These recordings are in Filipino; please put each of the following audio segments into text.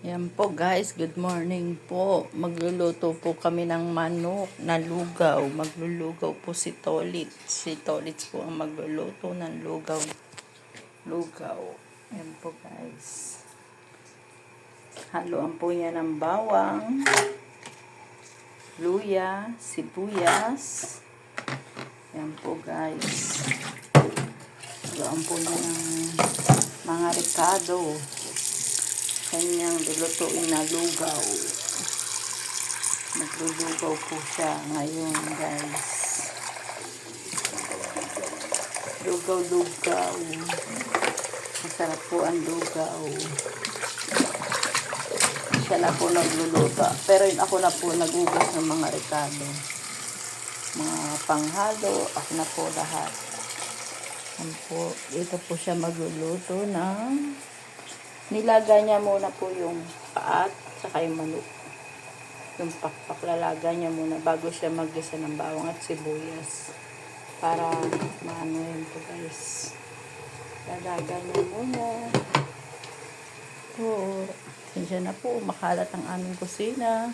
Yan po guys, good morning po. Magluluto po kami ng manok na lugaw. Maglulugaw po si Tolit. Si Tolit po ang magluluto ng lugaw. Lugaw. Yan po guys. Haluan po niya ng bawang, luya, sibuyas. Yan po guys. Haluan po niya ng mga ricado. Kanyang lulutuin na lugaw. Maglulugaw po siya ngayon guys. Lugaw. Masarap po ang lugaw. Siya na po nagluluto. Pero yun ako na po nagugas ng mga ricado. Mga panghalo. Ako na po lahat. Yan po. Ito po siya magluluto ng nilagay niya muna po yung paat saka yung manok. Yung pakpaklalagay niya muna bago siya maggisa ng bawang at sibuyas. Para maano yun po guys. Lalagay niya muna. Po. Siya na po. Makalat ang aming kusina.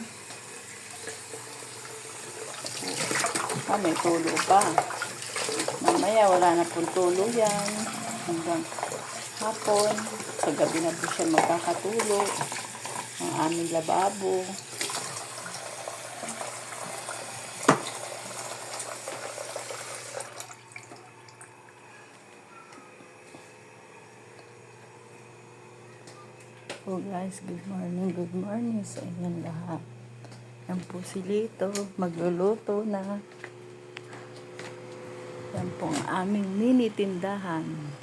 May tulo pa. Mamaya wala na pong tulo yan. Hanggang hapon. Sa gabi na po siya magkakatulog. Ang aming lababo. Oh guys, good morning sa inyong lahat. Yan po si Lito, magluluto na. Yan po ang aming mini tindahan.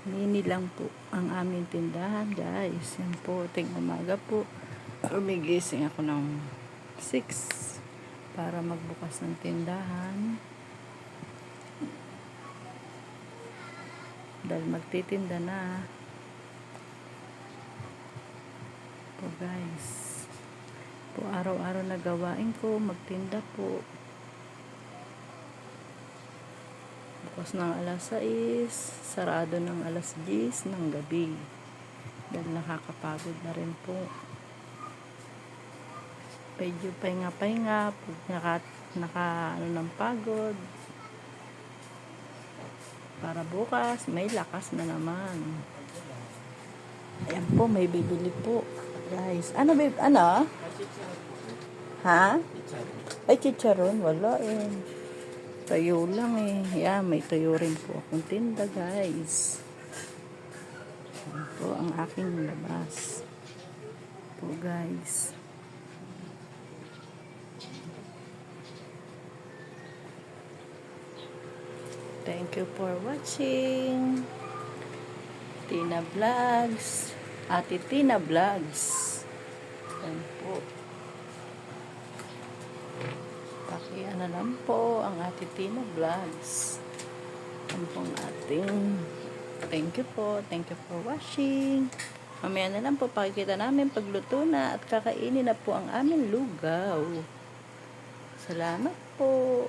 Mini lang po ang aming tindahan guys. Yan po, ting umaga po. Umigising ako ng 6 para magbukas ng tindahan. Dahil magtitinda na. Po guys. Po araw-araw na gawain ko, magtinda po. Bukas ng alas 6, sarado ng alas 10 ng gabi. Dahil nakakapagod na rin po. Medyo pahinga-pahinga, ano ng pagod. Para bukas, may lakas na naman. Ayan po, may bibili po. Guys, ano babe? Ano? Ha? Ay, chicharon? Wala eh. Tayo lang eh. Yan, may tayo rin po akong tinda guys. Yan po ang aking labas. Po guys. Thank you for watching. Tina Vlogs. Ate Tina Vlogs. Yan po. Pakiyan na lang po ang Ate Tina Vlogs. Yan po ang ating thank you po. Thank you for watching. Mamaya na lang po pakikita namin pagluto na at kakainin na po ang aming lugaw. Salamat po.